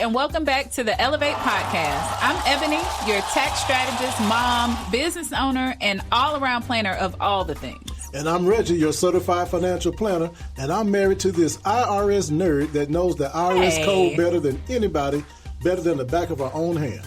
and welcome back to the Elevate Podcast. I'm Ebony, your tax strategist, mom, business owner, and all-around planner of all the things. And I'm Reggie, your certified financial planner, and I'm married to this IRS nerd that knows the IRS code better than anybody, better than the back of our own hand.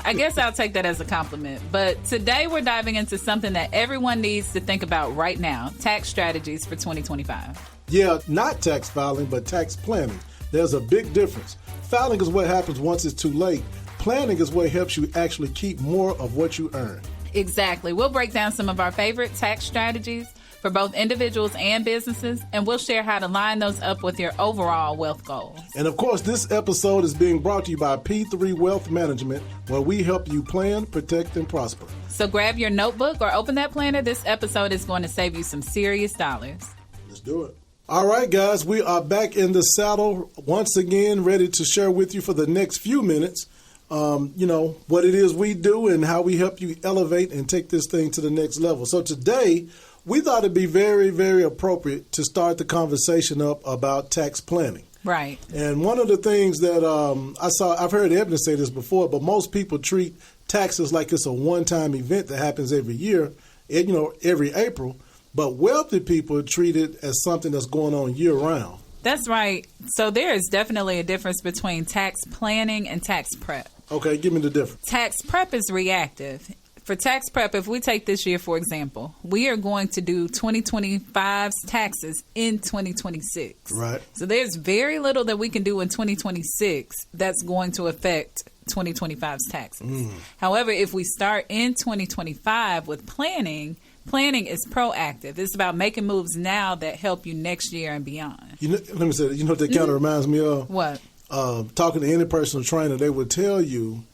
I guess I'll take that as a compliment. But today we're diving into something that everyone needs to think about right now, tax strategies for 2025. Yeah, not tax filing, but tax planning. There's a big difference. Filing is what happens once it's too late. Planning is what helps you actually keep more of what you earn. Exactly. We'll break down some of our favorite tax strategies for both individuals and businesses, and we'll share how to line those up with your overall wealth goals. And of course, this episode is being brought to you by P3 Wealth Management, where we help you plan, protect, and prosper. So grab your notebook or open that planner. This episode is going to save you some serious dollars. Let's do it. All right, guys, we are back in the saddle once again, ready to share with you for the next few minutes, what it is we do and how we help you elevate and take this thing to the next level. So today, we thought it'd be very, very appropriate to start the conversation up about tax planning. Right. And one of the things that I've heard Ebony say this before, but most people treat taxes like it's a one-time event that happens every year, every April. But wealthy people treat it as something that's going on year-round. That's right. So there is definitely a difference between tax planning and tax prep. Okay, give me the difference. Tax prep is reactive. For tax prep, if we take this year, for example, we are going to do 2025's taxes in 2026. Right. So there's very little that we can do in 2026 that's going to affect 2025's taxes. However, if we start in 2025 with planning is proactive. It's about making moves now that help you next year and beyond. Let me say, what that kind of reminds me of? What? Talking to any personal trainer, they would tell you,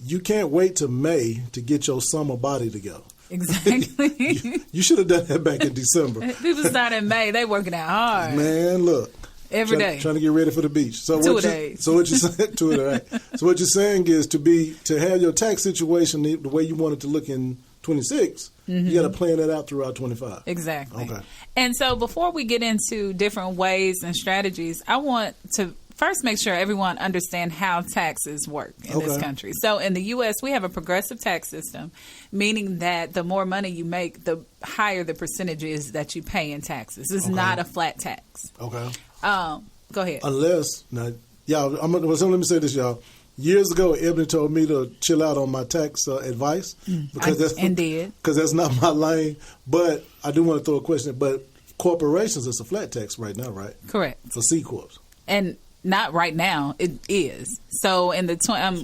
you can't wait till May to get your summer body together. Exactly. you should have done that back in December. People start in May. They working out hard. Man, look. Every day. Trying to get ready for the beach. So Two days. So what you're saying, So what you're saying is to have your tax situation the way you want it to look in 26, you got to plan that out throughout 25. Exactly. Okay. And so before we get into different ways and strategies, I want to first make sure everyone understand how taxes work in this country. So in the U.S., we have a progressive tax system, meaning that the more money you make, the higher the percentage is that you pay in taxes. It's not a flat tax. Okay. Go ahead. Unless, now, y'all, let me say this, y'all. Years ago, Ebony told me to chill out on my tax advice because that's not my lane. But I do want to throw a question. But corporations, it's a flat tax right now, right? Correct. For C corps. And not right now. It is. So in the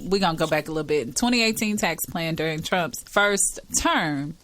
we're going to go back a little bit. In 2018 tax plan during Trump's first term,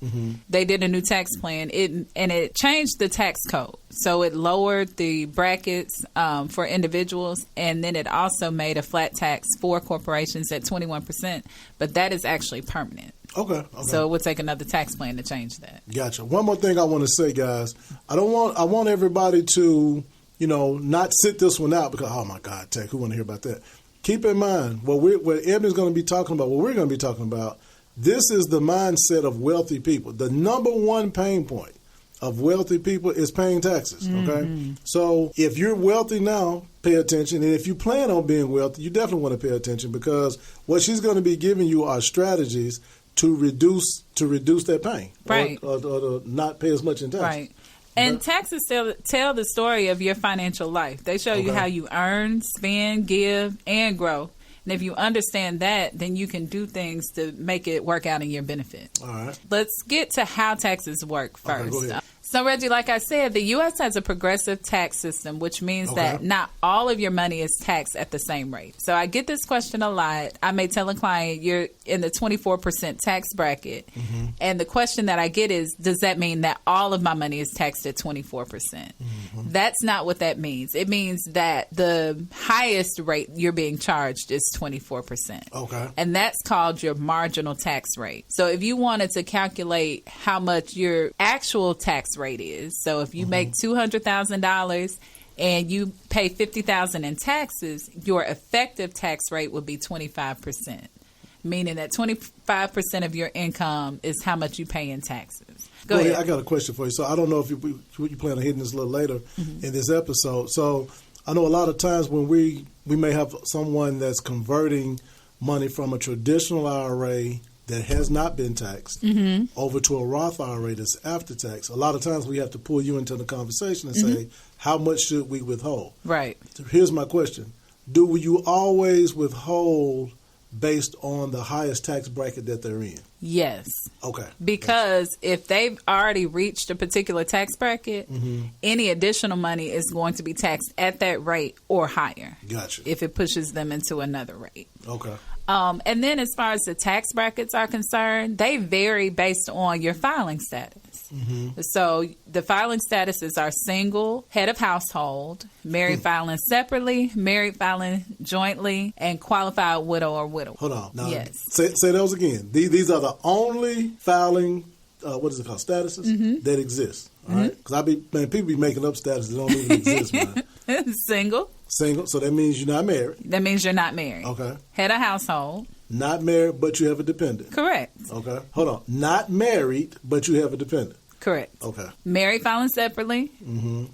they did a new tax plan. It changed the tax code. So it lowered the brackets for individuals, and then it also made a flat tax for corporations at 21%. But that is actually permanent. Okay. So it would take another tax plan to change that. Gotcha. One more thing I want to say, guys. I want everybody to not sit this one out because, oh, my God, Tech, who want to hear about that? Keep in mind, what Ebony's going to be talking about, what we're going to be talking about, this is the mindset of wealthy people. The number one pain point of wealthy people is paying taxes, okay? So if you're wealthy now, pay attention. And if you plan on being wealthy, you definitely want to pay attention because what she's going to be giving you are strategies to reduce that pain. Right. Or to not pay as much in taxes. Right. And taxes tell the story of your financial life. They show you how you earn, spend, give, and grow. And if you understand that, then you can do things to make it work out in your benefit. All right. Let's get to how taxes work first. Okay, go ahead. So, Reggie, like I said, the U.S. has a progressive tax system, which means that not all of your money is taxed at the same rate. So I get this question a lot. I may tell a client, you're in the 24% tax bracket. And the question that I get is, does that mean that all of my money is taxed at 24%? That's not what that means. It means that the highest rate you're being charged is 24%. Okay. And that's called your marginal tax rate. So if you wanted to calculate how much your actual tax rate is, so if you make $200,000 and you pay $50,000 in taxes, your effective tax rate would be 25%, meaning that 25% of your income is how much you pay in taxes. Go ahead. I got a question for you. So I don't know if you plan on hitting this a little later in this episode. So I know a lot of times when we may have someone that's converting money from a traditional IRA that has not been taxed over to a Roth IRA that's after tax. A lot of times we have to pull you into the conversation and say, how much should we withhold? Right. So here's my question. Do you always withhold based on the highest tax bracket that they're in? Yes. Okay. Because if they've already reached a particular tax bracket, any additional money is going to be taxed at that rate or higher. Gotcha. If it pushes them into another rate. Okay. And then as far as the tax brackets are concerned, they vary based on your filing status. So the filing statuses are single, head of household, married filing separately, married filing jointly, and qualified widow or widower. Hold on. Now, yes. Say those again. These are the only filing, what is it called, statuses that exist. All right? Because people be making up statuses that don't even exist, man. Single. Single, so that means you're not married. That means you're not married. Okay. Head of household. Not married, but you have a dependent. Correct. Okay. Hold on. Not married, but you have a dependent. Correct. Okay. Married filing separately.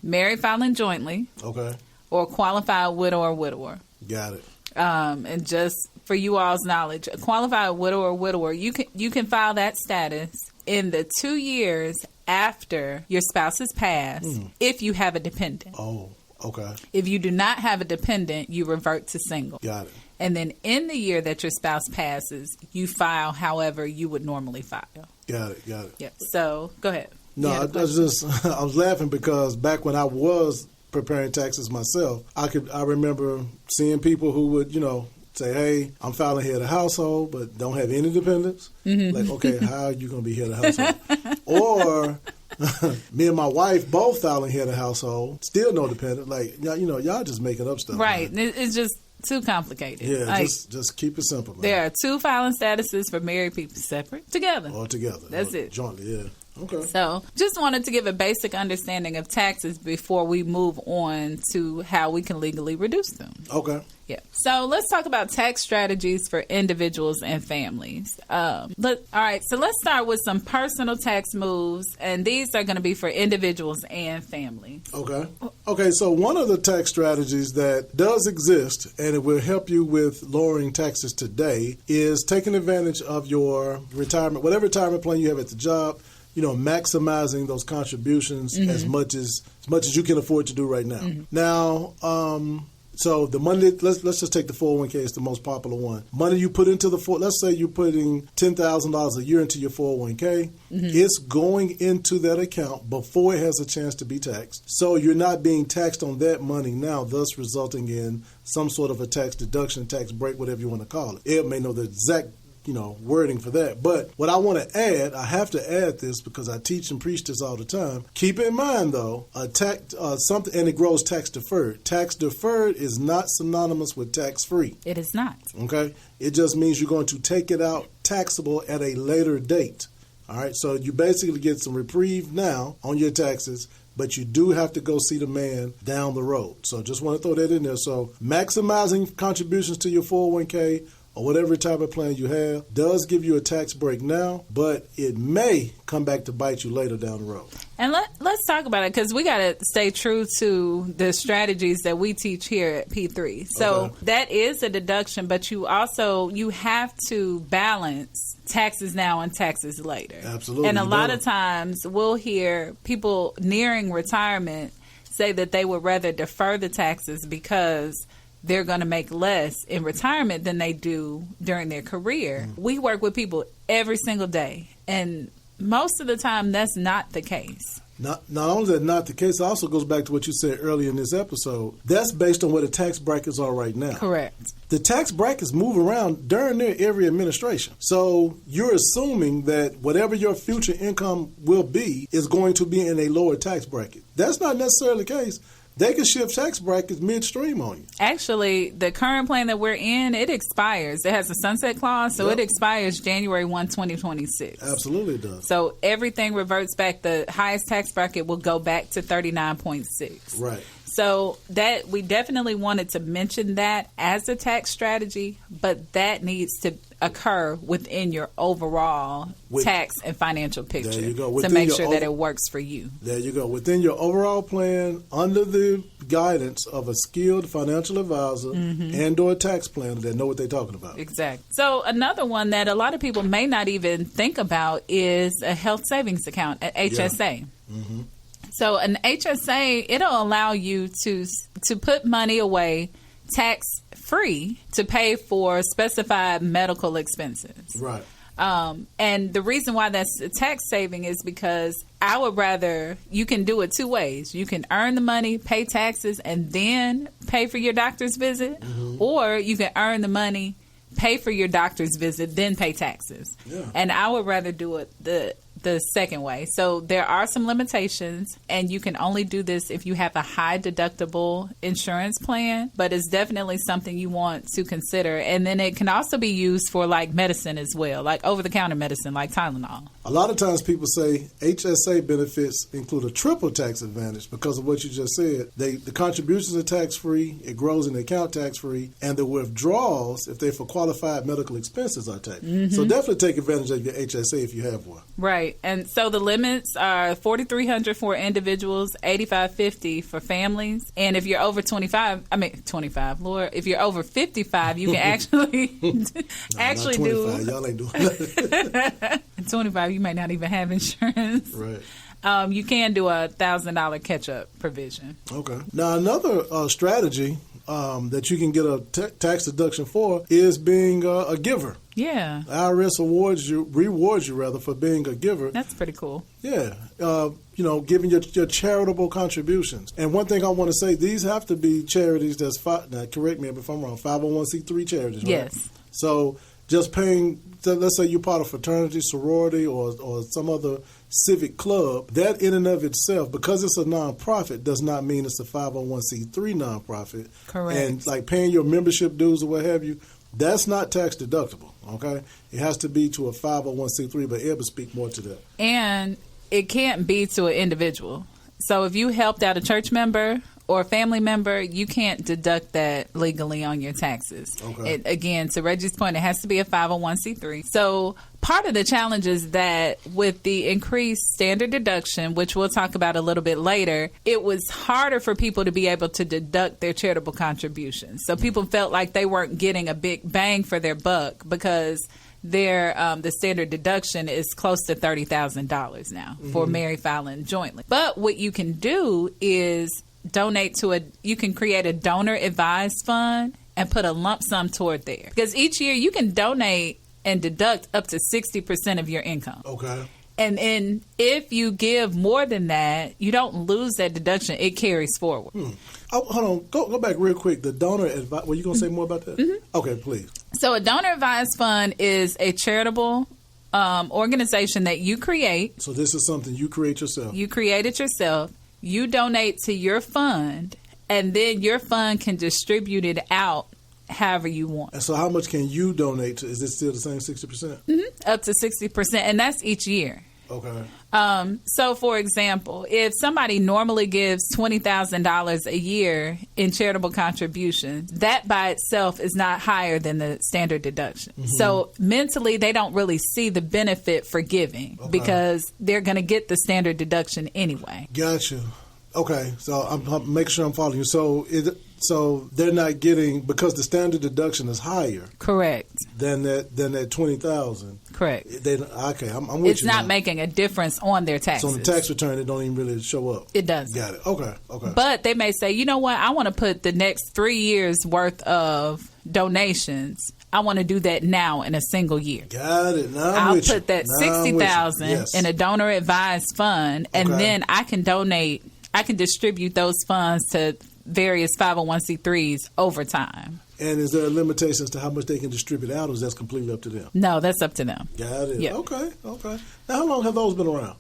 Married filing jointly. Okay. Or qualified widow or widower. Got it. And just for you all's knowledge, a qualified widow or widower, you can file that status in the 2 years after your spouse has passed if you have a dependent. Oh. Okay. If you do not have a dependent, you revert to single. Got it. And then in the year that your spouse passes, you file however you would normally file. Got it. Yeah. So go ahead. No, I was laughing because back when I was preparing taxes myself, I remember seeing people who would, say, hey, I'm filing head of household, but don't have any dependents. Like, okay, how are you going to be head of household? Or me and my wife both filing head of household, still no dependent. Like, y'all just making up stuff. Right. Man. It's just too complicated. Yeah, like, just keep it simple, man. There are 2 filing statuses for married people, separate, together. Or together. That's it. Jointly, yeah. Okay. So just wanted to give a basic understanding of taxes before we move on to how we can legally reduce them. Okay. Yeah. So let's talk about tax strategies for individuals and families. All right. So let's start with some personal tax moves, and these are going to be for individuals and families. Okay. Okay. So one of the tax strategies that does exist, and it will help you with lowering taxes today, is taking advantage of your retirement, whatever retirement plan you have at the job. Maximizing those contributions as much as you can afford to do right now. Now, so the money, let's just take the 401k as the most popular one. Money you put into let's say you're putting $10,000 a year into your 401k. It's going into that account before it has a chance to be taxed. So you're not being taxed on that money now, thus resulting in some sort of a tax deduction, tax break, whatever you want to call it. Ed may know the exact wording for that. But what I want to add, I have to add this because I teach and preach this all the time. Keep in mind, though, something, and it grows tax deferred. Tax deferred is not synonymous with tax free. It is not. Okay? It just means you're going to take it out taxable at a later date. All right? So you basically get some reprieve now on your taxes, but you do have to go see the man down the road. So just want to throw that in there. So maximizing contributions to your 401k or whatever retirement plan you have does give you a tax break now, but it may come back to bite you later down the road. And let's talk about it because we got to stay true to the strategies that we teach here at P3. So that is a deduction, but you have to balance taxes now and taxes later. Absolutely. And a lot of times we'll hear people nearing retirement say that they would rather defer the taxes because they're going to make less in retirement than they do during their career. We work with people every single day, and most of the time that's not the case. Not only is that not the case, it also goes back to what you said earlier in this episode. That's based on where the tax brackets are right now. Correct. The tax brackets move around during every administration. So you're assuming that whatever your future income will be is going to be in a lower tax bracket. That's not necessarily the case. They can shift tax brackets midstream on you. Actually, the current plan that we're in, it expires. It has a sunset clause, so it expires January 1, 2026. Absolutely it does. So everything reverts back. The highest tax bracket will go back to 39.6. Right. So that we definitely wanted to mention that as a tax strategy, but that needs to occur within your overall tax and financial picture. There you go. To make sure that it works for you. There you go. Within your overall plan, under the guidance of a skilled financial advisor and or a tax planner that know what they're talking about. Exactly. So another one that a lot of people may not even think about is a health savings account, an HSA. Yeah. Mm-hmm. So an HSA, it'll allow you to put money away tax-free to pay for specified medical expenses. Right. And the reason why that's a tax saving is because I would rather, you can do it two ways. You can earn the money, pay taxes, and then pay for your doctor's visit. Mm-hmm. Or you can earn the money, pay for your doctor's visit, then pay taxes. Yeah. And I would rather do it the second way. So there are some limitations, and you can only do this if you have a high deductible insurance plan, but it's definitely something you want to consider. And then it can also be used for like medicine as well, like over-the-counter medicine, like Tylenol. A lot of times people say HSA benefits include a triple tax advantage because of what you just said. The contributions are tax-free, it grows in the account tax-free, and the withdrawals, if they're for qualified medical expenses, are tax. Mm-hmm. So definitely take advantage of your HSA if you have one. Right. And so the limits are $4,300 for individuals, $8,550 for families. And if you're over 25, Lord, if you're over 55, you can actually actually do. Y'all ain't doing that. 25, you might not even have insurance. Right. You can do a $1,000 catch-up provision. Okay. Now, another strategy that you can get a tax deduction for is being a giver. Yeah. IRS rewards you for being a giver. That's pretty cool. Yeah. Giving your charitable contributions. And one thing I want to say, these have to be charities that's, now correct me if I'm wrong, 501c3 charities, right? Yes. So just paying, let's say you're part of fraternity, sorority, or some other civic club, that in and of itself, because it's a nonprofit, does not mean it's a 501c3 nonprofit. Correct. And like paying your membership dues or what have you, that's not tax deductible, okay? It has to be to a 501c3, but Ed will speak more to that. And it can't be to an individual. So if you helped out a church member or a family member, you can't deduct that legally on your taxes. Okay. Again, to Reggie's point, it has to be a 501c3. So part of the challenge is that with the increased standard deduction, which we'll talk about a little bit later, it was harder for people to be able to deduct their charitable contributions. So people felt like they weren't getting a big bang for their buck because the standard deduction is close to $30,000 now for married filing jointly. But what you can do is donate you can create a donor advised fund and put a lump sum toward there. Because each year you can donate and deduct up to 60% of your income. Okay. And then if you give more than that, you don't lose that deduction. It carries forward. Oh, hold on. Go back real quick. The donor advice. Were you going to say more about that? Mm-hmm. Okay, please. So a donor advised fund is a charitable organization that you create. So this is something you create yourself. You create it yourself. You donate to your fund, and then your fund can distribute it out however you want. And so how much can you donate to? Is it still the same 60%? Mm-hmm. Up to 60%, and that's each year. Okay. So, for example, if somebody normally gives $20,000 a year in charitable contributions, that by itself is not higher than the standard deduction. Mm-hmm. So mentally, they don't really see the benefit for giving because they're going to get the standard deduction anyway. Gotcha. Okay, so I'm making sure I'm following you. So they're not getting, because the standard deduction is higher. Correct. Than that $20,000. Correct. I'm with you. It's not making a difference on their taxes. So on the tax return, it don't even really show up. It does. Got it. Okay. But they may say, you know what? I want to put the next 3 years worth of donations. I want to do that now in a single year. Got it. Now I'll put that $60,000 in a donor advised fund, and then I can donate. I can distribute those funds to various 501c3s over time. And is there a limitation as to how much they can distribute out, or is that completely up to them? No, that's up to them. Got it. Yeah. Okay. Now, how long have those been around?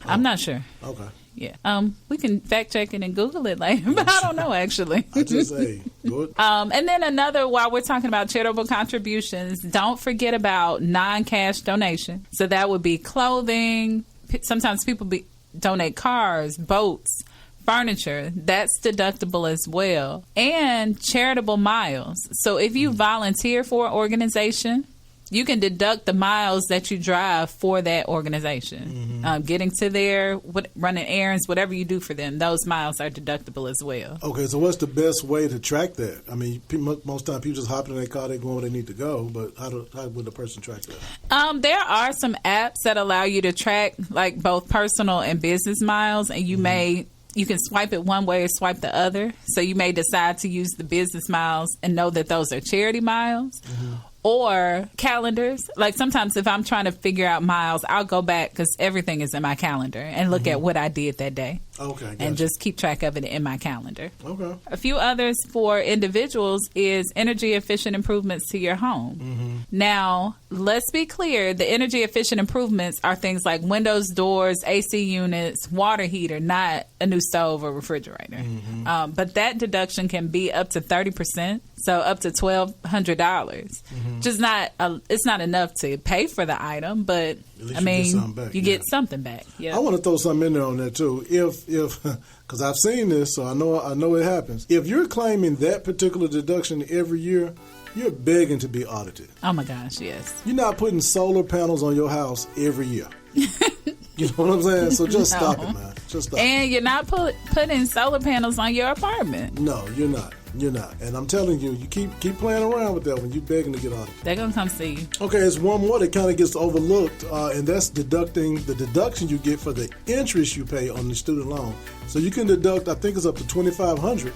I'm not sure. Okay. Yeah. We can fact check it and Google it later, but I don't know actually. I just say good. And then another, while we're talking about charitable contributions, don't forget about non-cash donation. So that would be clothing. Sometimes people donate cars, boats, furniture. That's deductible as well. And charitable miles. So if you volunteer for an organization, you can deduct the miles that you drive for that organization. Getting to there, running errands, whatever you do for them, those miles are deductible as well. Okay, so what's the best way to track that? I mean, most time people just hop in their car, they go where they need to go, but how would the person track that? There are some apps that allow you to track like both personal and business miles, and you can swipe it one way or swipe the other. So you may decide to use the business miles and know that those are charity miles. Or calendars. Like sometimes if I'm trying to figure out miles, I'll go back because everything is in my calendar and look at what I did that day. Okay, gotcha. And just keep track of it in my calendar. Okay. A few others for individuals is energy efficient improvements to your home. Now, let's be clear, the energy efficient improvements are things like windows, doors, AC units, water heater, not a new stove or refrigerator. But that deduction can be up to 30%, so up to $1,200. Just it's not enough to pay for the item, but I mean, you get something back. Yeah. I want to throw something in there on that too. If because I've seen this, so I know it happens. If you're claiming that particular deduction every year, you're begging to be audited. Oh my gosh, yes. You're not putting solar panels on your house every year. You know what I'm saying? So just stop it, man. Just stop. And you're not putting solar panels on your apartment. No, you're not. You're not. And I'm telling you, you keep playing around with that when you're begging to get audited. They're going to come see you. Okay, there's one more that kind of gets overlooked, and that's deducting the deduction you get for the interest you pay on the student loan. So you can deduct, I think it's up to $2,500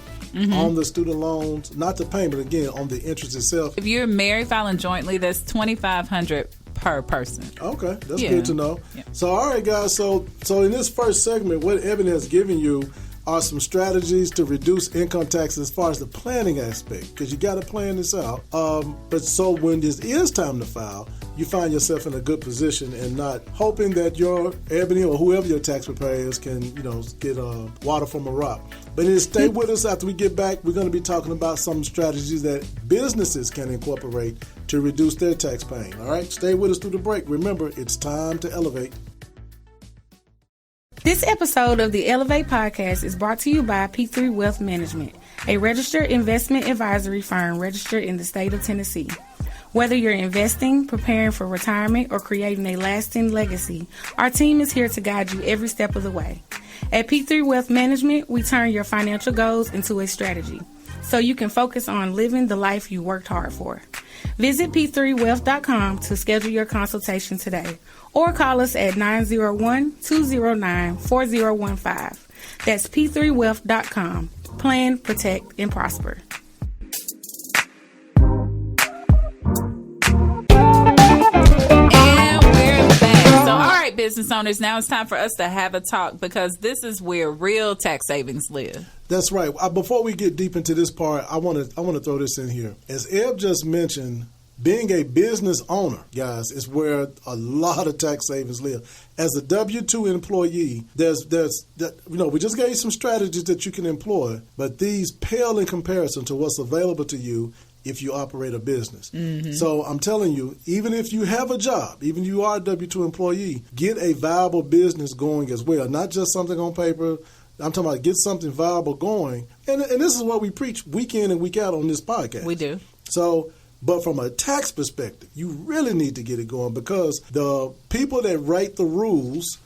on the student loans, not the payment, again, on the interest itself. If you're married filing jointly, that's $2,500 per person. Okay, that's good to know. Yeah. So, all right, guys, so in this first segment, what Ebony has given you are some strategies to reduce income taxes as far as the planning aspect, because you got to plan this out. But so when this is time to file, you find yourself in a good position and not hoping that your Ebony or whoever your tax preparer is can, get water from a rock. But then stay with us after we get back. We're going to be talking about some strategies that businesses can incorporate to reduce their tax paying. All right, stay with us through the break. Remember, it's time to elevate. This episode of the Elevate Podcast is brought to you by P3 Wealth Management, a registered investment advisory firm registered in the state of Tennessee. Whether you're investing, preparing for retirement, or creating a lasting legacy, our team is here to guide you every step of the way. At P3 Wealth Management, we turn your financial goals into a strategy, so you can focus on living the life you worked hard for. Visit p3wealth.com to schedule your consultation today, or call us at 901-209-4015. That's p3wealth.com. Plan, protect, and prosper. Business owners, now it's time for us to have a talk, because this is where real tax savings live. That's right. Before we get deep into this part, I want to throw this in here. As Eb just mentioned, being a business owner, guys, is where a lot of tax savings live. As a W-2 employee, there's we just gave you some strategies that you can employ, but these pale in comparison to what's available to you if you operate a business. So I'm telling you, even if you have a job, even if you are a W-2 employee, get a viable business going as well, not just something on paper. I'm talking about get something viable going. And this is what we preach week in and week out on this podcast. We do. So, but from a tax perspective, you really need to get it going, because the people that write the rules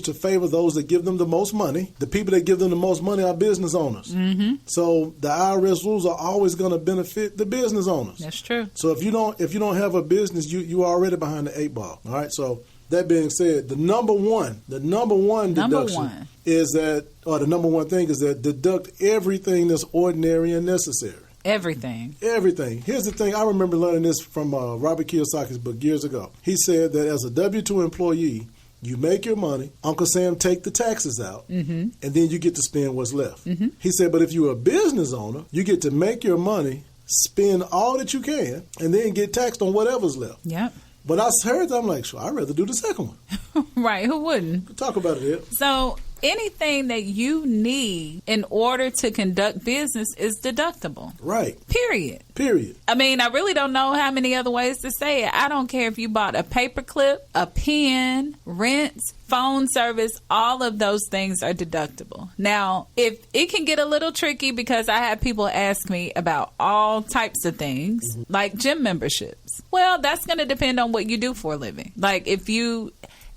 to favor those that give them the most money. The people that give them the most money are business owners. So the IRS rules are always going to benefit the business owners. That's true. So if you don't have a business, you are already behind the 8 ball. All right. So that being said, the number one deduction is that, or the number one thing is that deduct everything that's ordinary and necessary. Everything. Here's the thing. I remember learning this from Robert Kiyosaki's book years ago. He said that as a W-2 employee, you make your money, Uncle Sam take the taxes out, and then you get to spend what's left. He said, but if you're a business owner, you get to make your money, spend all that you can, and then get taxed on whatever's left. Yep. But I heard that, I'm like, sure, I'd rather do the second one. Right, who wouldn't? Talk about it, Ed. So anything that you need in order to conduct business is deductible. Right. Period. I mean, I really don't know how many other ways to say it. I don't care if you bought a paperclip, a pen, rent, phone service, all of those things are deductible. Now, if it can get a little tricky because I have people ask me about all types of things, like gym memberships. Well, that's going to depend on what you do for a living. Like if you...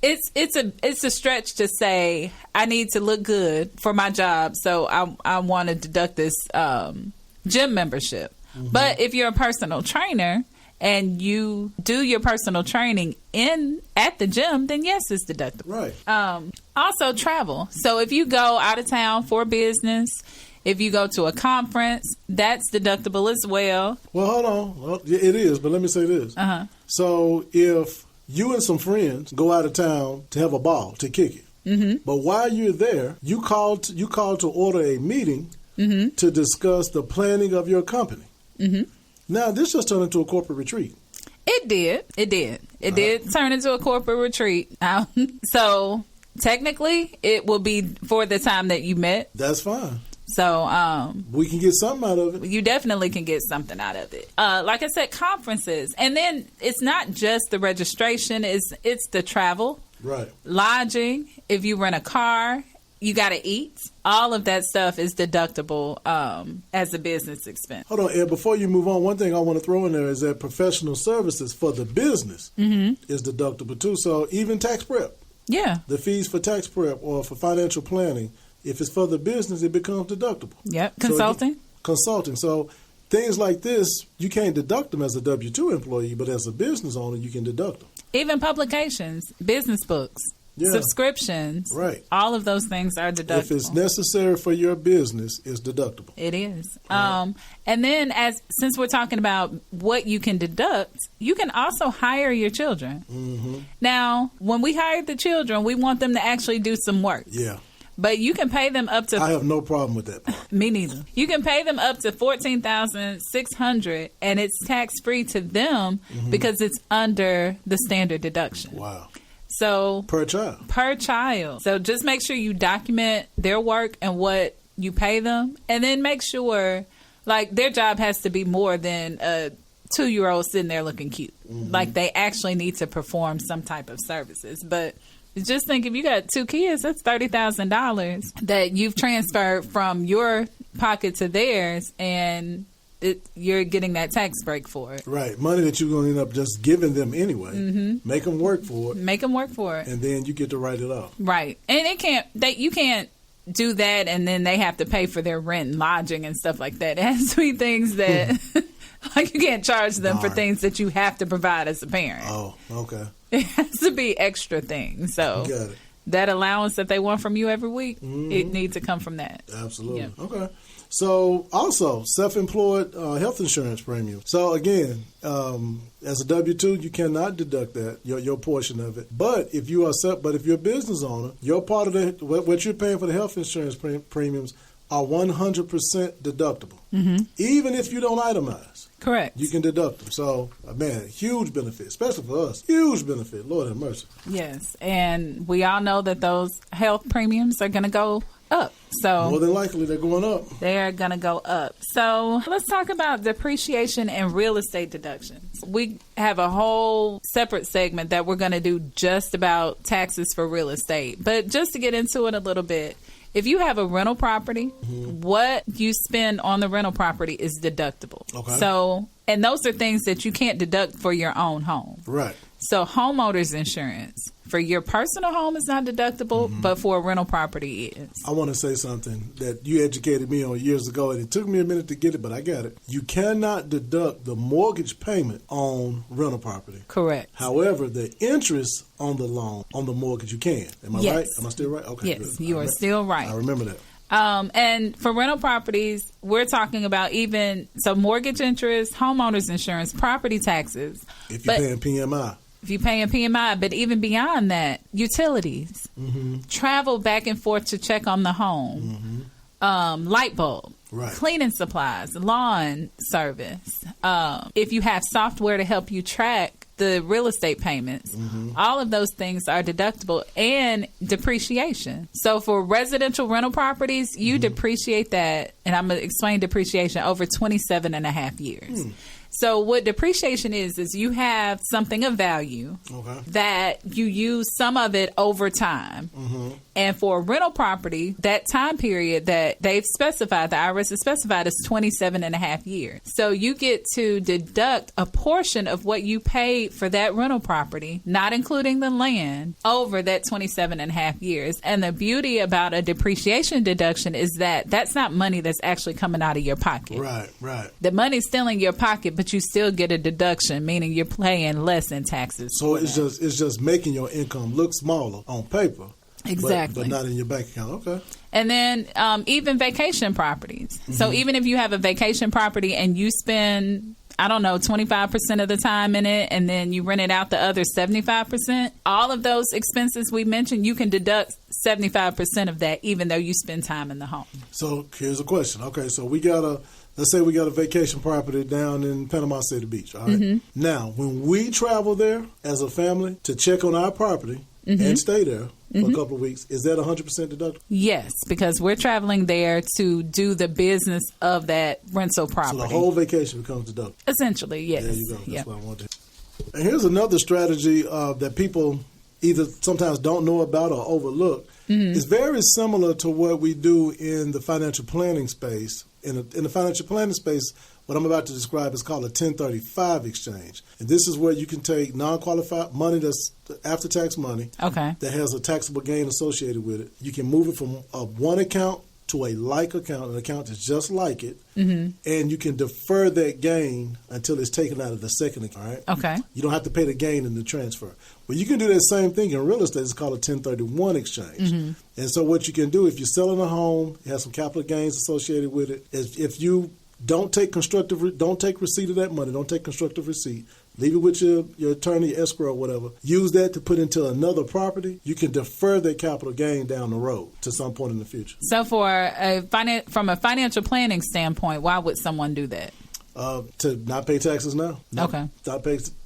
It's a stretch to say I need to look good for my job, so I want to deduct this gym membership. But if you're a personal trainer and you do your personal training at the gym, then yes, it's deductible. Right. Also, travel. So if you go out of town for business, if you go to a conference, that's deductible as well. Well, hold on. Well, it is, but let me say this. So if you and some friends go out of town to have a ball, to kick it. But while you're there, you call to order a meeting to discuss the planning of your company. Now, this just turned into a corporate retreat. It did turn into a corporate retreat. So technically, it will be for the time that you met. That's fine. So we can get something out of it. You definitely can get something out of it. Like I said, conferences. And then it's not just the registration, it's the travel. Right. Lodging. If you rent a car, you got to eat. All of that stuff is deductible as a business expense. Hold on, Ed, before you move on, one thing I want to throw in there is that professional services for the business is deductible too. So even tax prep. Yeah. The fees for tax prep or for financial planning, if it's for the business, it becomes deductible. Yep. Consulting. Consulting. So things like this, you can't deduct them as a W-2 employee, but as a business owner, you can deduct them. Even publications, business books, subscriptions. Right. All of those things are deductible. If it's necessary for your business, it's deductible. It is. Right. And then since we're talking about what you can deduct, you can also hire your children. Now, when we hire the children, we want them to actually do some work. Yeah. But you can pay them up to... I have no problem with that part. Me neither. You can pay them up to $14,600, and it's tax-free to them because it's under the standard deduction. Wow. So per child. So just make sure you document their work and what you pay them, and then make sure, like, their job has to be more than a 2-year-old sitting there looking cute. Like, they actually need to perform some type of services. But just think, if you got 2 kids, that's $30,000 that you've transferred from your pocket to theirs, and you're getting that tax break for it. Right. Money that you're going to end up just giving them anyway. Make them work for it. And then you get to write it off. Right. And you can't do that and then they have to pay for their rent and lodging and stuff like that. It has to be things that, like, you can't charge them for things that you have to provide as a parent. Oh, okay. It has to be extra things. So got it. That allowance that they want from you every week, it needs to come from that. Absolutely. Yeah. Okay. So also self-employed health insurance premium. So again, as a W-2, you cannot deduct that your portion of it. But if you're a business owner, your part of what you're paying for the health insurance premiums are 100% deductible, even if you don't itemize. Correct. You can deduct them. So, man, huge benefit, especially for us. Huge benefit. Lord have mercy. Yes, and we all know that those health premiums are going to go up. So more than likely, they're going up. They are going to go up. So let's talk about depreciation and real estate deductions. We have a whole separate segment that we're going to do just about taxes for real estate. But just to get into it a little bit, if you have a rental property, what you spend on the rental property is deductible. Okay. So, and those are things that you can't deduct for your own home. Right. So homeowners insurance for your personal home is not deductible, but for a rental property is. I want to say something that you educated me on years ago, and it took me a minute to get it, but I got it. You cannot deduct the mortgage payment on rental property. Correct. However, the interest on the loan, on the mortgage, you can. Am I right? Am I still right? Okay. Yes, good. You are still right. I remember that. And for rental properties, we're talking about mortgage interest, homeowners insurance, property taxes. If you're paying PMI. If you're paying PMI, but even beyond that, utilities, travel back and forth to check on the home, light bulb, cleaning supplies, lawn service. If you have software to help you track the real estate payments. All of those things are deductible, and depreciation. So for residential rental properties, you depreciate that, and I'm going to explain depreciation, over 27 and a half years. So what depreciation is you have something of value that you use some of it over time. And for a rental property, that time period that they've specified, the IRS has specified, is 27 and a half years. So you get to deduct a portion of what you paid for that rental property, not including the land, over that 27 and a half years. And the beauty about a depreciation deduction is that that's not money that's actually coming out of your pocket. Right. The money's still in your pocket, but you still get a deduction, meaning you're paying less in taxes. So it's just making your income look smaller on paper. Exactly. But not in your bank account. Okay. And then even vacation properties. So even if you have a vacation property and you spend, 25% of the time in it, and then you rent it out the other 75%, all of those expenses we mentioned, you can deduct 75% of that, even though you spend time in the home. So here's a question. Okay, so let's say we got a vacation property down in Panama City Beach. All right. Now, when we travel there as a family to check on our property and stay there for a couple of weeks, is that 100% deductible? Yes, because we're traveling there to do the business of that rental property. So the whole vacation becomes deductible? Essentially, yes. There you go. That's what I wanted to hear. And here's another strategy that people either sometimes don't know about or overlook. It's very similar to what we do in the financial planning space. In the financial planning space, what I'm about to describe is called a 1035 exchange. And this is where you can take non-qualified money that's after-tax money that has a taxable gain associated with it. You can move it from one account to a like account, an account that's just like it, and you can defer that gain until it's taken out of the second account. Right? Okay. You don't have to pay the gain in the transfer. Well, you can do that same thing in real estate. It's called a 1031 exchange. And so what you can do, if you're selling a home, it has some capital gains associated with it. If you don't take receipt of that money, don't take constructive receipt, leave it with your attorney, escrow, or whatever. Use that to put into another property. You can defer that capital gain down the road to some point in the future. So from a financial planning standpoint, why would someone do that? To not pay taxes now. Okay.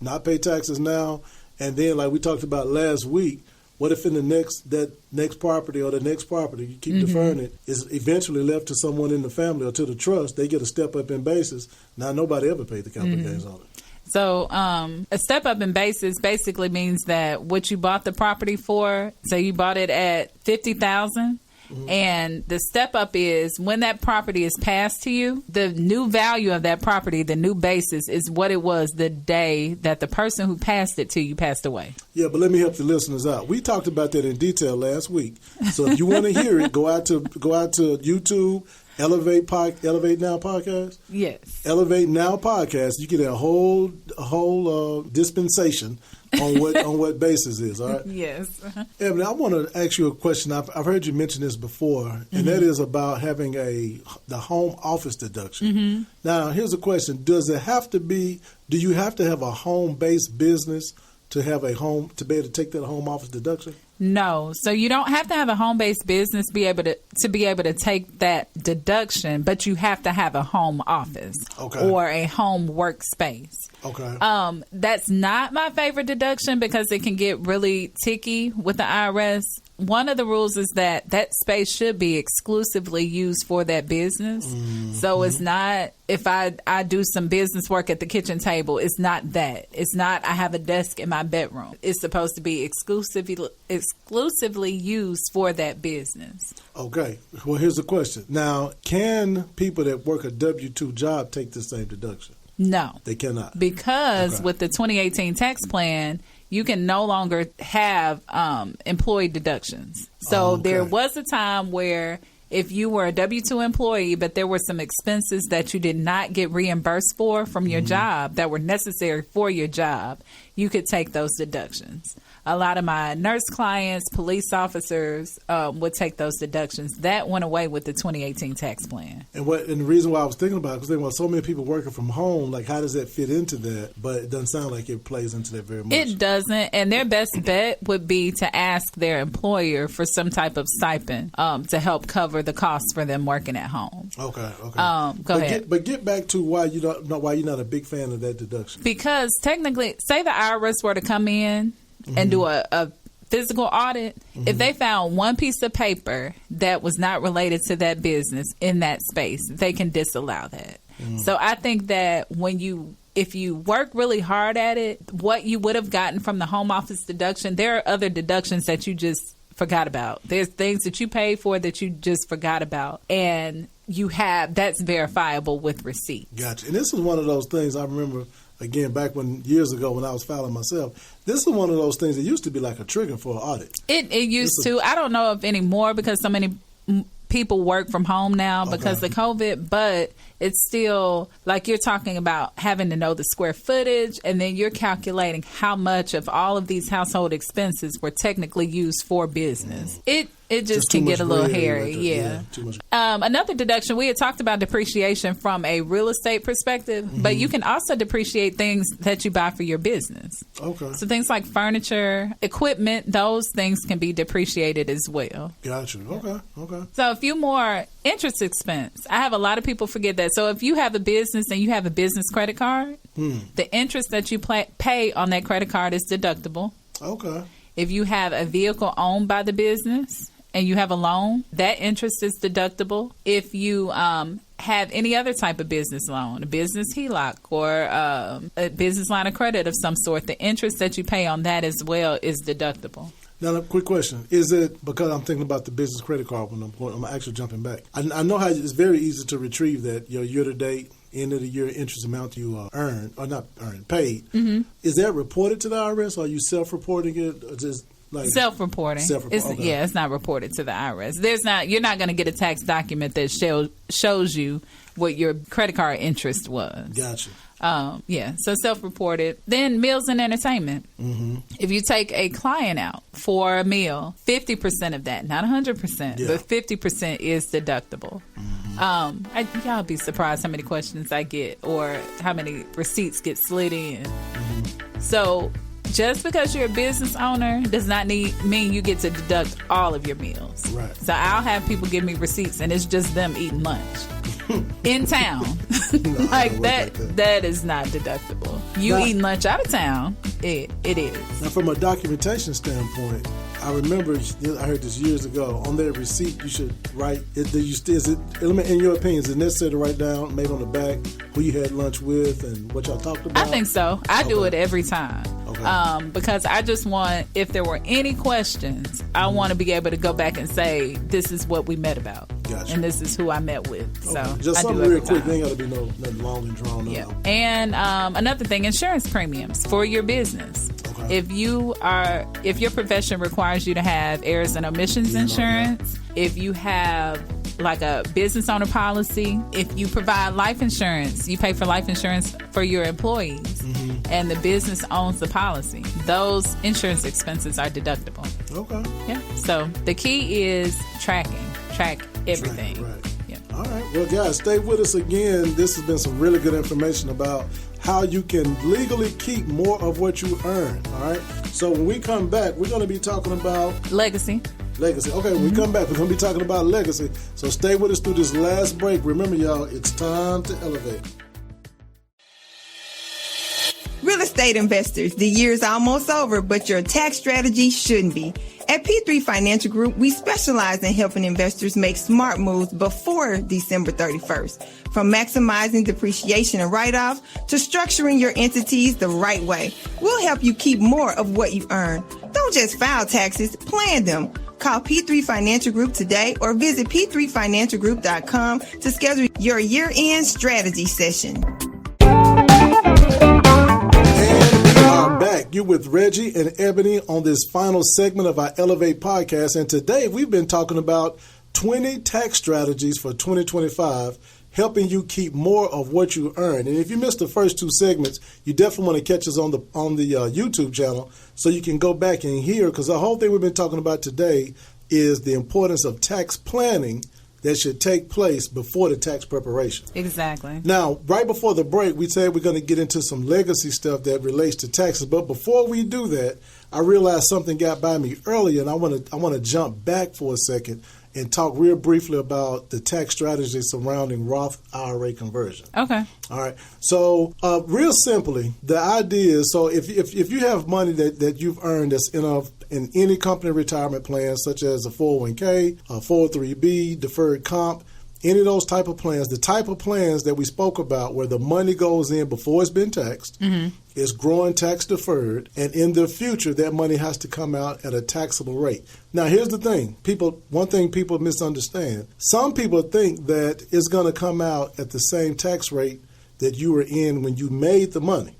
Not pay taxes now. And then, like we talked about last week, what if in that next property or the next property, you keep deferring it, is eventually left to someone in the family or to the trust, they get a step up in basis. Now, nobody ever paid the capital gains on it. So a step up in basis basically means that what you bought the property for, so you bought it at $50,000, and the step up is when that property is passed to you, the new value of that property, the new basis, is what it was the day that the person who passed it to you passed away. Yeah, but let me help the listeners out. We talked about that in detail last week. So if you want to hear it, go out to YouTube. Elevate Now Podcast? Yes. Elevate Now Podcast. You get a whole dispensation on what basis is, all right? Yes. Ebony, I want to ask you a question. I've heard you mention this before, and that is about having the home office deduction. Now, here's a question. Do you have to have a home-based business to be able to take that home office deduction? No. So you don't have to have a home-based business to be able to take that deduction, but you have to have a home office or a home workspace. Okay. That's not my favorite deduction because it can get really ticky with the IRS. One of the rules is that space should be exclusively used for that business. So it's not, if I do some business work at the kitchen table, it's not that. It's not I have a desk in my bedroom. It's supposed to be exclusively used for that business. Okay. Well, here's the question. Now, can people that work a W-2 job take the same deduction? No. They cannot. Because with the 2018 tax plan, you can no longer have employee deductions. So there was a time where if you were a W-2 employee, but there were some expenses that you did not get reimbursed for from your job that were necessary for your job, you could take those deductions. a lot of my nurse clients, police officers would take those deductions. That went away with the 2018 tax plan. And the reason why I was thinking about it, because there were so many people working from home, like how does that fit into that? But it doesn't sound like it plays into that very much. It doesn't, and their best bet would be to ask their employer for some type of stipend to help cover the costs for them working at home. Okay. Go ahead. But get back to why you're not a big fan of that deduction. Because technically, say the IRS were to come in and do a physical audit, if they found one piece of paper that was not related to that business in that space, they can disallow that. So I think that if you work really hard at it, what you would have gotten from the home office deduction, there are other deductions that you just forgot about. There's things that you paid for that you just forgot about. And that's verifiable with receipts. Gotcha. And this is one of those things I remember, again, back years ago when I was filing myself. This is one of those things that used to be like a trigger for an audit. It used to. I don't know if anymore because so many people work from home now because of COVID, but it's still like you're talking about having to know the square footage, and then you're calculating how much of all of these household expenses were technically used for business. It just can get a little hairy. Yeah. Too much. Another deduction, we had talked about depreciation from a real estate perspective, but you can also depreciate things that you buy for your business. Okay. So things like furniture, equipment, those things can be depreciated as well. Gotcha. Okay. So a few more interest expense. I have a lot of people forget that. So if you have a business and you have a business credit card, the interest that you pay on that credit card is deductible. Okay. If you have a vehicle owned by the business and you have a loan, that interest is deductible. If you have any other type of business loan, a business HELOC or a business line of credit of some sort, the interest that you pay on that as well is deductible. Now, a quick question. Is it because I'm thinking about the business credit card when I'm actually jumping back? I know how it's very easy to retrieve that, your year-to-date, end of the year interest amount you paid. Is that reported to the IRS or are you self-reporting it? Or just like self-reporting. Yeah, it's not reported to the IRS. You're not going to get a tax document that shows you what your credit card interest was. Gotcha. So self-reported. Then meals and entertainment. If you take a client out for a meal, 50% of that, not 100%, but 50% is deductible. Y'all be surprised how many questions I get or how many receipts get slid in. So just because you're a business owner does not mean you get to deduct all of your meals. Right. So I'll have people give me receipts and it's just them eating lunch. In town. Like that is not deductible. Eating lunch out of town, it is. Now from a documentation standpoint, I remember I heard this years ago. On their receipt, you should write. In your opinion, is it necessary to write down, maybe on the back, who you had lunch with and what y'all talked about? I think so. I do it every time. Okay. Because I just want, if there were any questions, I want to be able to go back and say, this is what we met about. Gotcha. And this is who I met with. Okay. So just something real quick. There ain't got to be nothing long and drawn out. And another thing, insurance premiums for your business. Okay. If your profession requires you to have errors and omissions insurance, if you have like a business owner policy, if you provide life insurance, you pay for life insurance for your employees, and the business owns the policy, those insurance expenses are deductible. Okay. Yeah. So the key is track everything. Right. Yeah. All right. Well, guys, stay with us again. This has been some really good information about how you can legally keep more of what you earn. All right. So when we come back, we're going to be talking about legacy. Okay, when we come back, we're going to be talking about legacy. So stay with us through this last break. Remember, y'all, it's time to elevate. Real estate investors, the year's almost over, but your tax strategy shouldn't be. At P3 Financial Group, we specialize in helping investors make smart moves before December 31st. From maximizing depreciation and write-off to structuring your entities the right way, we'll help you keep more of what you earn. Don't just file taxes, plan them. Call P3 Financial Group today or visit p3financialgroup.com to schedule your year-end strategy session. Back. You're with Reggie and Ebony on this final segment of our Elevate podcast. And today we've been talking about 20 tax strategies for 2025, helping you keep more of what you earn. And if you missed the first 2 segments, you definitely want to catch us on the YouTube channel so you can go back and hear, because the whole thing we've been talking about today is the importance of tax planning that should take place before the tax preparation. Exactly. Now, right before the break, we said we're going to get into some legacy stuff that relates to taxes. But before we do that, I realized something got by me earlier, and I want to jump back for a second and talk real briefly about the tax strategy surrounding Roth IRA conversion. Okay. All right. So, real simply, the idea is, so if you have money that you've earned that's in any company retirement plan, such as a 401k, a 403b, deferred comp, any of those type of plans, the type of plans that we spoke about where the money goes in before it's been taxed, is growing tax deferred, and in the future that money has to come out at a taxable rate. Now, here's the thing. One thing people misunderstand. Some people think that it's going to come out at the same tax rate that you were in when you made the money.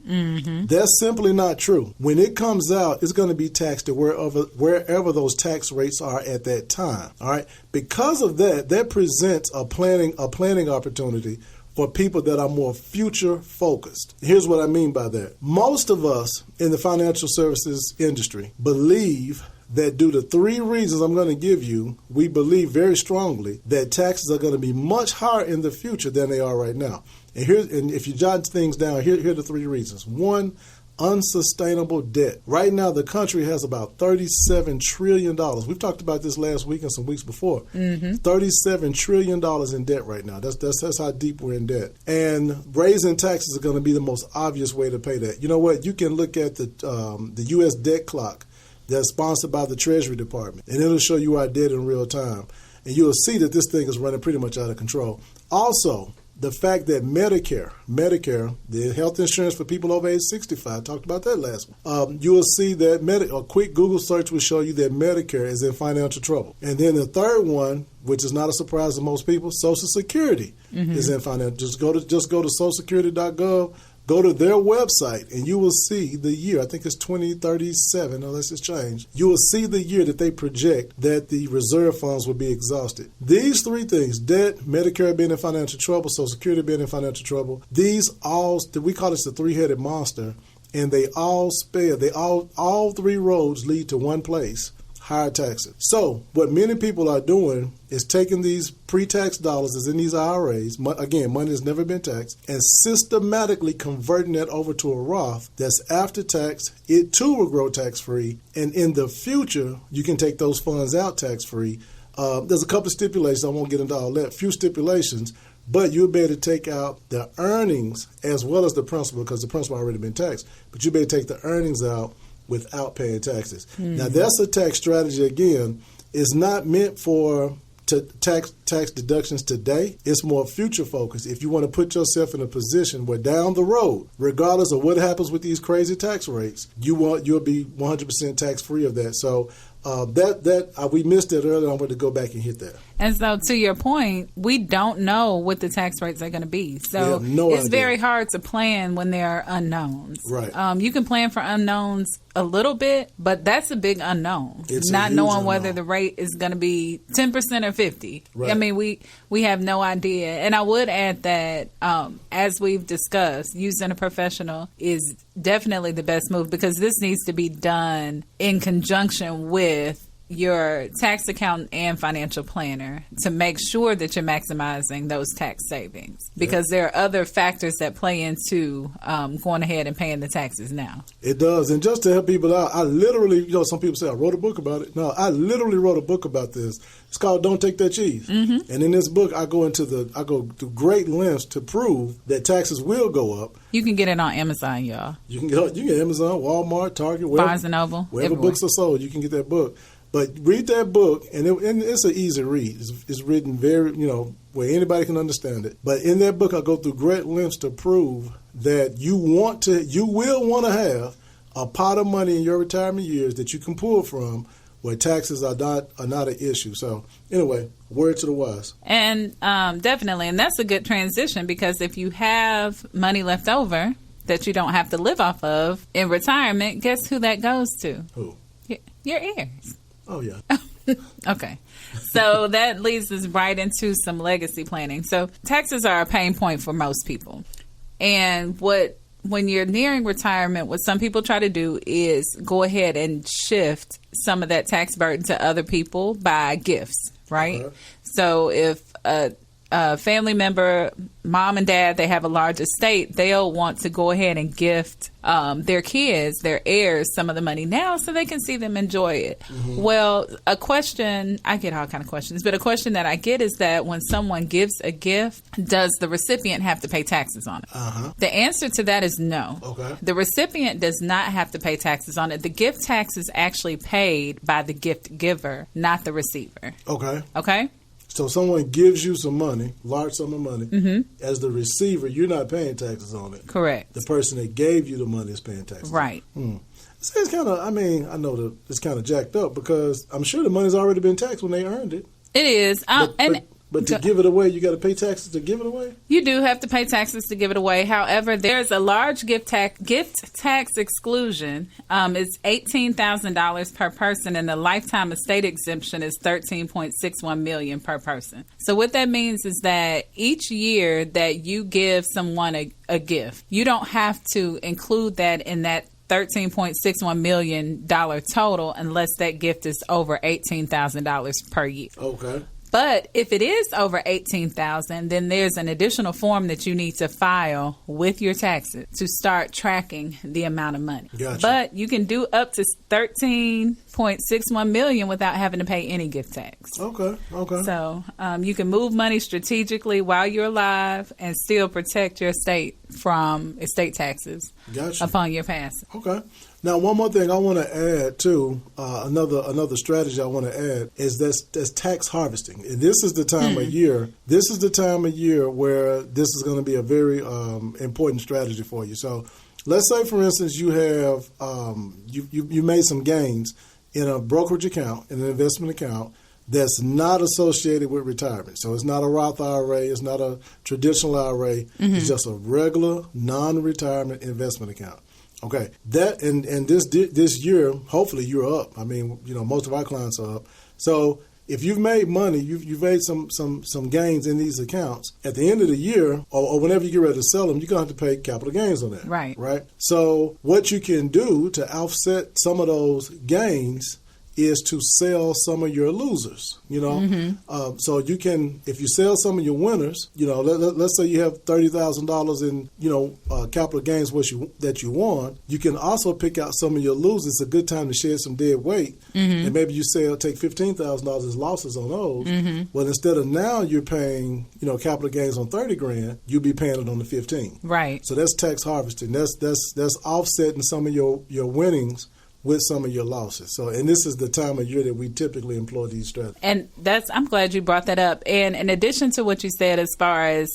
That's simply not true. When it comes out, it's going to be taxed at wherever those tax rates are at that time. All right. Because of that presents a planning opportunity for people that are more future focused. Here's what I mean by that. Most of us in the financial services industry believe that due to 3 reasons I'm going to give you, we believe very strongly that taxes are going to be much higher in the future than they are right now. And if you jot things down, here are the 3 reasons. 1, unsustainable debt. Right now, the country has about $37 trillion. We've talked about this last week and some weeks before. $37 trillion in debt right now. That's how deep we're in debt. And raising taxes are going to be the most obvious way to pay that. You know what? You can look at the U.S. debt clock that's sponsored by the Treasury Department, and it'll show you our debt in real time. And you'll see that this thing is running pretty much out of control. Also, the fact that Medicare, the health insurance for people over age 65, talked about that last one. You will see that a quick Google search will show you that Medicare is in financial trouble. And then the third one, which is not a surprise to most people, Social Security is in financial. Just go to socialsecurity.gov. Go to their website, and you will see the year. I think it's 2037, unless it's changed. You will see the year that they project that the reserve funds will be exhausted. These 3 things, debt, Medicare being in financial trouble, Social Security being in financial trouble, we call this the 3-headed monster, and they all 3 roads lead to one place: higher taxes. So what many people are doing is taking these pre-tax dollars that's in these IRAs, again, money has never been taxed, and systematically converting that over to a Roth that's after tax. It too will grow tax-free, and in the future, you can take those funds out tax-free. There's a couple of stipulations. I won't get into all that. Few stipulations. But you'll be able to take out the earnings as well as the principal, because the principal already been taxed. But you'll be able to take the earnings out without paying taxes. Now, that's a tax strategy, again. It's not meant for tax deductions today. It's more future focused. If you want to put yourself in a position where down the road, regardless of what happens with these crazy tax rates, you'll be 100% tax free of that. So we missed it earlier. I'm going to go back and hit that. And so, to your point, we don't know what the tax rates are going to be. So it's very hard to plan when there are unknowns. Right. You can plan for unknowns a little bit, but that's a big unknown. It's not knowing whether the rate is going to be 10% or 50%. Right. I mean, we have no idea. And I would add that, as we've discussed, using a professional is definitely the best move, because this needs to be done in conjunction with your tax accountant and financial planner to make sure that you're maximizing those tax savings, because there are other factors that play into going ahead and paying the taxes now. It does. And just to help people out, I literally, some people say I wrote a book about it. No, I literally wrote a book about this. It's called Don't Take That Cheese. And in this book, I go to great lengths to prove that taxes will go up. You can get it on Amazon, y'all. You can get Amazon, Walmart, Target, wherever, Barnes & Noble, wherever books are sold, you can get that book. But read that book, and it's an easy read. It's written very, where anybody can understand it. But in that book, I go through great lengths to prove that you will want to have a pot of money in your retirement years that you can pull from, where taxes are not an issue. So anyway, word to the wise. And definitely, and that's a good transition, because if you have money left over that you don't have to live off of in retirement, guess who that goes to? Who? Your heirs. Oh, yeah. Okay. So that leads us right into some legacy planning. So taxes are a pain point for most people. And when you're nearing retirement, what some people try to do is go ahead and shift some of that tax burden to other people by gifts, right? Uh-huh. So if a family member, mom and dad, they have a large estate, they'll want to go ahead and gift their kids, their heirs, some of the money now so they can see them enjoy it. Mm-hmm. Well, a question, I get all kind of questions, but a question that I get is that when someone gives a gift, does the recipient have to pay taxes on it? Uh-huh. The answer to that is no. Okay. The recipient does not have to pay taxes on it. The gift tax is actually paid by the gift giver, not the receiver. Okay. Okay? So someone gives you some money, large sum of money. Mm-hmm. As the receiver, you're not paying taxes on it. Correct. The person that gave you the money is paying taxes. Right. So it's kind of, I know that it's kind of jacked up because I'm sure the money's already been taxed when they earned it. It is. But to give it away, you got to pay taxes to give it away? You do have to pay taxes to give it away. However, there's a large gift tax exclusion. It's $18,000 per person, and the lifetime estate exemption is $13.61 million per person. So what that means is that each year that you give someone a gift, you don't have to include that in that $13.61 million total unless that gift is over $18,000 per year. Okay. But if it is over $18,000, then there's an additional form that you need to file with your taxes to start tracking the amount of money. Gotcha. But you can do up to $13.61 million without having to pay any gift tax. Okay. So you can move money strategically while you're alive and still protect your estate from estate taxes upon your passing. Okay. Now, one more thing I want to add, too, another strategy I want to add is that's tax harvesting. And this is the time of year. This is the time of year where this is going to be a very important strategy for you. So let's say, for instance, you have you made some gains in a brokerage account, in an investment account, that's not associated with retirement. So it's not a Roth IRA. It's not a traditional IRA. Mm-hmm. It's just a regular non-retirement investment account. Okay, that and this year, hopefully you're up. I mean, most of our clients are up. So if you've made money, you've made some gains in these accounts. At the end of the year, or whenever you get ready to sell them, you're going to have to pay capital gains on that. Right. So what you can do to offset some of those gains is to sell some of your losers, Mm-hmm. So you can, if you sell some of your winners, let's say you have $30,000 in, capital gains that you won, you can also pick out some of your losers. It's a good time to shed some dead weight. Mm-hmm. And maybe you take $15,000 as losses on those. Mm-hmm. Well, instead of now you're paying, capital gains on $30,000, you'll be paying it on the 15. Right. So that's tax harvesting. That's offsetting some of your winnings with some of your losses. So, and this is the time of year that we typically employ these strategies. And I'm glad you brought that up. And in addition to what you said as far as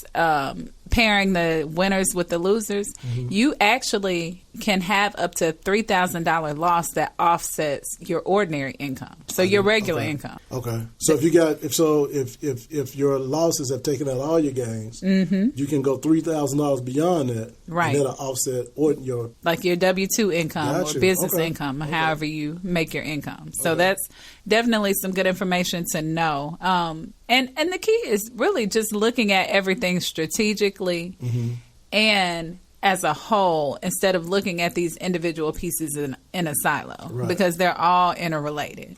pairing the winners with the losers, mm-hmm. you actually can have up to $3,000 loss that offsets your ordinary income. So your regular income. Okay. So if your losses have taken out all your gains, mm-hmm. you can go $3,000 beyond that. Right. And that'll offset your W-2 income or business income, however you make your income. So that's definitely some good information to know. And the key is really just looking at everything strategically mm-hmm. and as a whole instead of looking at these individual pieces in a silo because they're all interrelated.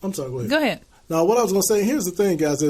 I'm sorry, go ahead. Go ahead. Now, what I was going to say, here's the thing, guys,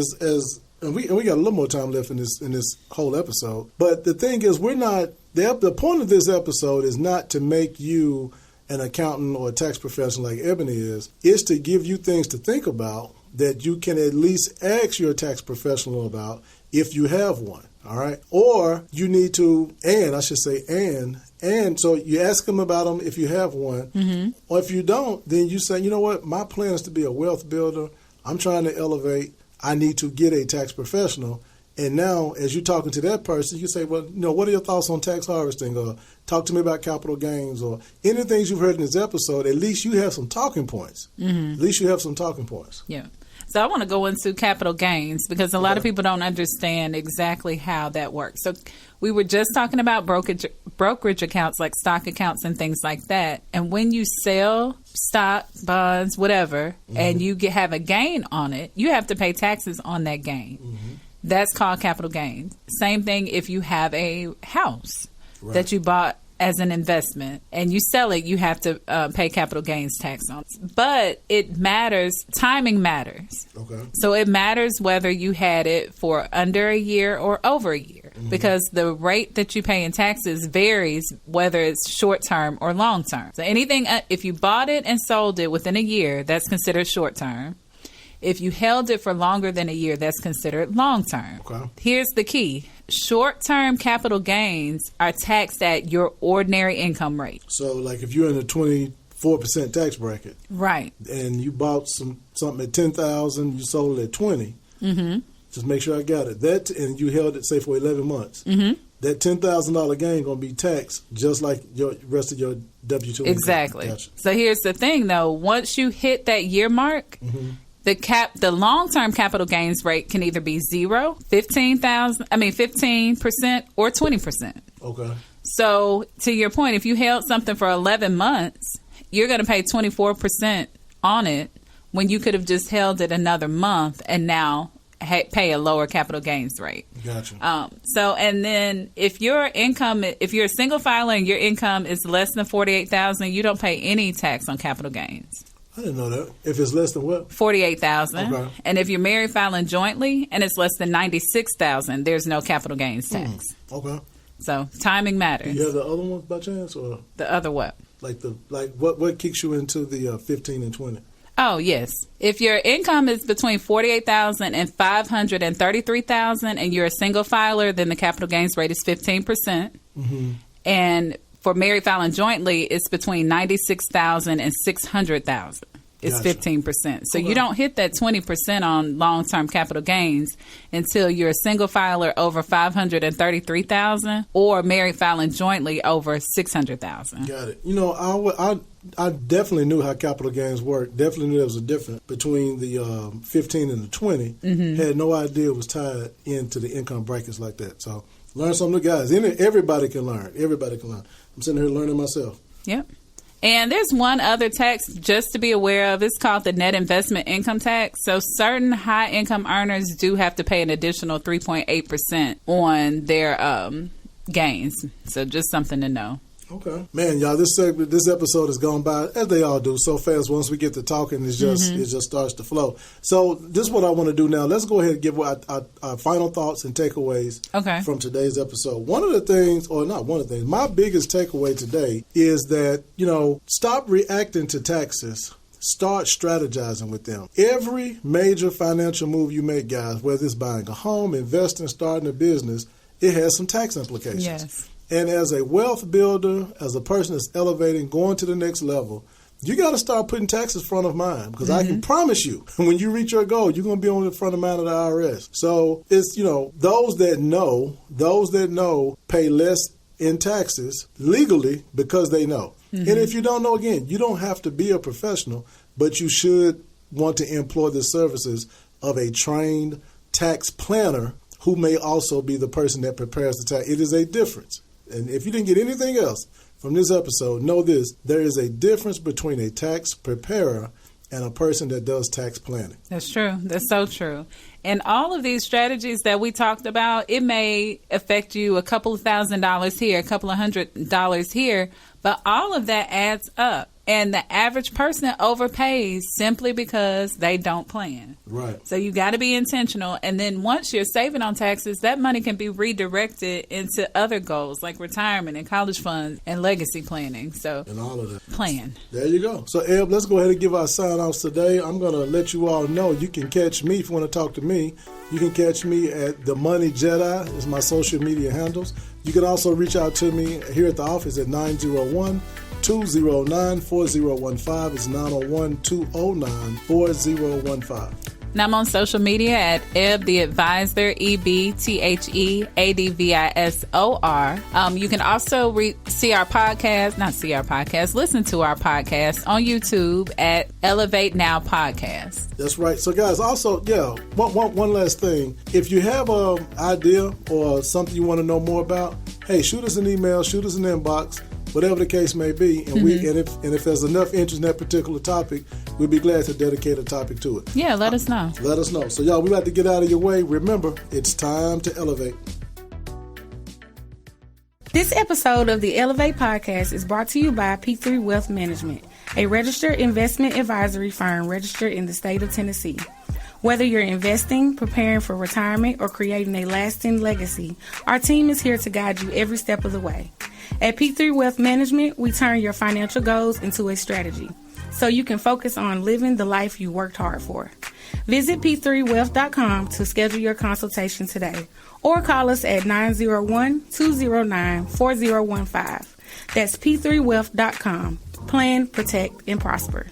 and we got a little more time left in this whole episode. But the thing is, the point of this episode is not to make you an accountant or a tax professional like Ebony is. It's to give you things to think about that you can at least ask your tax professional about if you have one. All right. Or you need to, and so you ask them about them if you have one. Mm-hmm. Or if you don't, then you say, you know what, my plan is to be a wealth builder. I'm trying to elevate. I need to get a tax professional. And now, as you're talking to that person, you say, well, what are your thoughts on tax harvesting? Or talk to me about capital gains or anything you've heard in this episode. At least you have some talking points. Mm-hmm. At least you have some talking points. Yeah. So I want to go into capital gains because a lot of people don't understand exactly how that works. So we were just talking about brokerage accounts like stock accounts and things like that. And when you sell stock, bonds, whatever, and you have a gain on it, you have to pay taxes on that gain. That's called capital gains. Same thing if you have a house that you bought as an investment and you sell it, you have to pay capital gains tax on it. But it matters. Timing matters. Okay. So it matters whether you had it for under a year or over a year because the rate that you pay in taxes varies whether it's short term or long term. So anything, if you bought it and sold it within a year, that's considered short term. If you held it for longer than a year, that's considered long term. Okay. Here's the key. Short-term capital gains are taxed at your ordinary income rate. So, like if you're in a 24% tax bracket, right, and you bought something at $10,000, you sold it at $20,000. Just make sure I got it. That and you held it, say, for 11 months. That $10,000 gain going to be taxed just like your rest of your W-2 exactly. Gotcha. So here's the thing, though. Once you hit that year mark. The long-term capital gains rate can either be 15%, or 20%. Okay. So to your point, if you held something for 11 months, you're going to pay 24% on it when you could have just held it another month and now pay a lower capital gains rate. Gotcha. And then if you're a single filer and your income is less than $48,000, you don't pay any tax on capital gains. I didn't know that. If it's less than what? $48,000. Okay. And if you're married filing jointly and it's less than $96,000, there's no capital gains tax. Okay. So timing matters. Do you have the other ones by chance, or the other what? Like what kicks you into the 15 and 20? Oh yes. If your income is between $48,000 and $533,000, and you're a single filer, then the capital gains rate is 15%. And for married filing jointly, it's between $96,000 and $600,000. It's 15%. So you don't hit that 20% on long-term capital gains until you're a single filer over $533,000 or married filing jointly over $600,000. Got it. You know, I definitely knew how capital gains work. Definitely knew there was a difference between the 15 and the 20. Had no idea it was tied into the income brackets like that. So learn something new, guys. Everybody can learn. Everybody can learn. I'm sitting here learning myself. Yep. And there's one other tax just to be aware of. It's called the net investment income tax. So certain high income earners do have to pay an additional 3.8% on their gains. So just something to know. Okay. Man, y'all, this episode has gone by, as they all do, so fast. Once we get to talking, it just starts to flow. So this is what I want to do now. Let's go ahead and give our final thoughts and takeaways from today's episode. One of the things, or not one of the things, my biggest takeaway today is that, stop reacting to taxes. Start strategizing with them. Every major financial move you make, guys, whether it's buying a home, investing, starting a business, it has some tax implications. Yes. And as a wealth builder, as a person that's elevating, going to the next level, you got to start putting taxes front of mind, because I can promise you, when you reach your goal, you're going to be on the front of mind of the IRS. So it's, those that know pay less in taxes legally because they know. And if you don't know, again, you don't have to be a professional, but you should want to employ the services of a trained tax planner who may also be the person that prepares the tax. It is a difference. And if you didn't get anything else from this episode, know this: there is a difference between a tax preparer and a person that does tax planning. That's true. That's so true. And all of these strategies that we talked about, it may affect you a couple of $1,000s here, a couple of $100s here, but all of that adds up. And the average person overpays simply because they don't plan. Right. So you got to be intentional. And then once you're saving on taxes, that money can be redirected into other goals like retirement and college funds and legacy planning. So and all of that. Plan. There you go. So, Eb, let's go ahead and give our sign-offs today. I'm going to let you all know you can catch me if you want to talk to me. You can catch me at The Money Jedi is my social media handles. You can also reach out to me here at the office at 901-209-4015. It's 901-209-4015. And I'm on social media at Eb the Advisor, EBTHEADVISOR. You can also listen to our podcast on YouTube at Elevate Now Podcast. That's right. So, guys, also, one last thing. If you have an idea or something you want to know more about, hey, shoot us an email, shoot us an inbox, whatever the case may be, and if there's enough interest in that particular topic, we'd be glad to dedicate a topic to it. Yeah, let us know. Let us know. So, y'all, we're about to get out of your way. Remember, it's time to elevate. This episode of the Elevate Podcast is brought to you by P3 Wealth Management, a registered investment advisory firm registered in the state of Tennessee. Whether you're investing, preparing for retirement, or creating a lasting legacy, our team is here to guide you every step of the way. At P3 Wealth Management, we turn your financial goals into a strategy, so you can focus on living the life you worked hard for. Visit p3wealth.com to schedule your consultation today, or call us at 901-209-4015. That's p3wealth.com. Plan, protect, and prosper.